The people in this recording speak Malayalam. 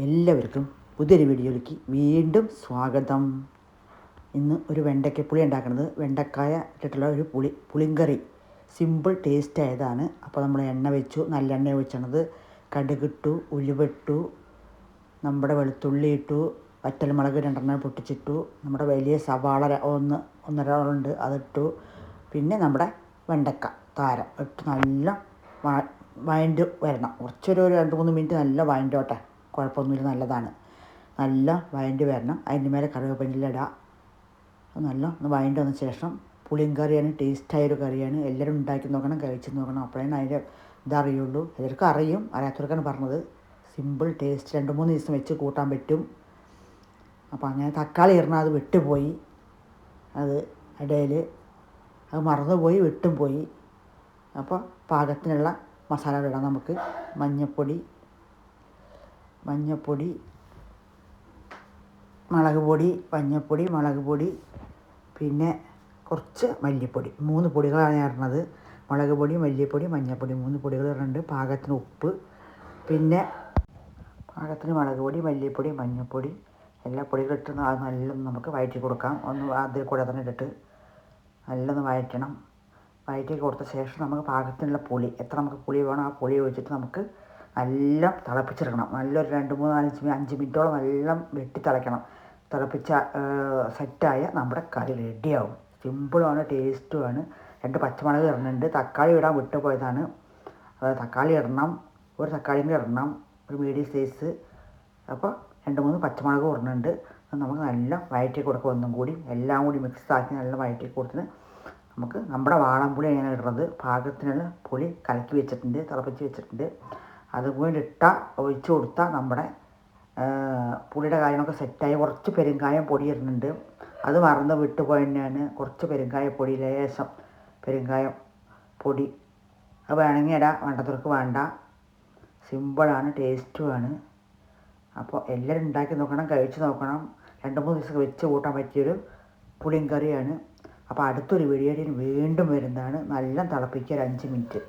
എല്ലാവർക്കും പുതിയൊരു വീഡിയോയിലേക്ക് വീണ്ടും സ്വാഗതം. ഇന്ന് ഒരു വെണ്ടയ്ക്കപ്പുളി ഉണ്ടാക്കുന്നത്, വെണ്ടക്കായ ഇട്ടിട്ടുള്ള ഒരു പുളിങ്കറി. സിമ്പിൾ ടേസ്റ്റ് ആയതാണ്. അപ്പോൾ നമ്മൾ എണ്ണ വെച്ചു, നല്ല എണ്ണ ഒഴിച്ചത്. കടുകിട്ടു, ഉലുവിട്ടു, നമ്മുടെ വെളുത്തുള്ളി ഇട്ടു, വറ്റൽമുളക് 2 പൊട്ടിച്ചിട്ടു, നമ്മുടെ വലിയ സവാള ഒന്നര ഉണ്ട് അതിട്ടു, പിന്നെ നമ്മുടെ വെണ്ടക്ക താരം ഇട്ട് നല്ല വഴണ്ട് വരണം. കുറച്ചൊരു 2-3 മിനിറ്റ് നല്ല വഴണ്ടോട്ടെ, കുഴപ്പമൊന്നുമില്ല, നല്ലതാണ്. നല്ല വഴണ്ട് വരണം. അതിൻ്റെ മേലെ കറിവേപ്പില ഇടാം. നല്ല ഒന്ന് വഴണ്ട് വന്ന ശേഷം പുളിങ്കറിയാണ്, ടേസ്റ്റായൊരു കറിയാണ്. എല്ലാവരും ഉണ്ടാക്കി നോക്കണം, കഴിച്ച് നോക്കണം. അപ്പോഴാണ് അതിൻ്റെ ഇതറിയുള്ളൂ. എല്ലാവർക്കും അറിയും, അറിയാത്തവർക്കാണ് പറഞ്ഞത്. സിമ്പിൾ ടേസ്റ്റ്, 2-3 ദിവസം വെച്ച് കൂട്ടാൻ പറ്റും. അപ്പോൾ അങ്ങനെ തക്കാളി ഇടണം, അത് വിട്ടുപോയി. അത് ഇടയിൽ അത് മറന്നുപോയി, വിട്ടും പോയി. അപ്പോൾ പാകത്തിനുള്ള മസാല ഇടാം നമുക്ക്. മഞ്ഞൾപ്പൊടി, മുളക് പൊടി, പിന്നെ കുറച്ച് മല്ലിപ്പൊടി. 3 പൊടികളാണ് ഞാൻ ഇടുന്നത്. മുളക് പൊടി, മല്ലിപ്പൊടി, മഞ്ഞൾപ്പൊടി, 3 പൊടികൾ ഇടുന്നുണ്ട്. പാകത്തിന് ഉപ്പ്, പിന്നെ പാകത്തിന് മുളക് പൊടി, മല്ലിപ്പൊടി, മഞ്ഞൾപ്പൊടി, എല്ലാ പൊടികളും ഇട്ട് നല്ലൊന്ന് നമുക്ക് വഴറ്റി കൊടുക്കാം. അതിൽ കൂടെ തന്നെ ഇട്ടിട്ട് നല്ലൊന്ന് വഴറ്റണം. വഴറ്റി കൊടുത്ത ശേഷം നമുക്ക് പാകത്തിനുള്ള പുളി, എത്ര നമുക്ക് പുളി വേണം ആ പുളി ഒഴിച്ചിട്ട് നമുക്ക് നല്ല തിളപ്പിച്ചെടുക്കണം. നല്ലൊരു 2-3-4-5 മിനിറ്റോളം നല്ല വെട്ടി തിളയ്ക്കണം. തിളപ്പിച്ച സെറ്റായ നമ്മുടെ കറി റെഡിയാവും. സിമ്പിളുമാണ്, ടേസ്റ്റുമാണ്. 2 പച്ചമുളക് ഇടുന്നുണ്ട്. തക്കാളി ഇടാൻ വിട്ടുപോയതാണ്. തക്കാളി ഇടണം, ഒരു തക്കാളിയും കൂടി ഇടണം, ഒരു മീഡിയം സൈസ്. അപ്പോൾ 2-3 പച്ചമുളക് ഇടുന്നുണ്ട്. അത് നമുക്ക് നല്ല വഴറ്റി കൊടുക്കുക. ഒന്നും കൂടി എല്ലാം കൂടി മിക്സാക്കി നല്ല വഴറ്റി കൊടുത്തിന് നമുക്ക് നമ്മുടെ വാളൻപുളിയാണ് ഇടുന്നത്. പാകത്തിനുള്ള പുളി കലക്കി വെച്ചിട്ടുണ്ട്, തിളപ്പിച്ച് വെച്ചിട്ടുണ്ട്. അതും കൂടി ഒഴിച്ച് കൊടുത്താൽ നമ്മുടെ പുളിയുടെ കാര്യങ്ങളൊക്കെ സെറ്റായി. കുറച്ച് പെരുങ്കായം പൊടി ഇടുന്നുണ്ട്, അത് മറന്ന് വിട്ടുപോയി തന്നെയാണ്. കുറച്ച് പെരുങ്കായപ്പൊടി, ലേശം പെരുങ്കായം പൊടി, അത് വേണമെങ്കിൽ ഇടാം, വേണ്ടവർക്ക് വേണ്ട. സിമ്പിളാണ്, ടേസ്റ്റുമാണ്. അപ്പോൾ എല്ലാവരും ഉണ്ടാക്കി നോക്കണം, കഴിച്ച് നോക്കണം. 2-3 ദിവസം വെച്ച് കൂട്ടാൻ പറ്റിയൊരു പുളിങ്കറിയാണ്. അപ്പോൾ അടുത്തൊരു വീഡിയോയിൽ വീണ്ടും വരുന്നതാണ്. നല്ല തിളപ്പിക്കുക, ഒരു 5 മിനിറ്റ്.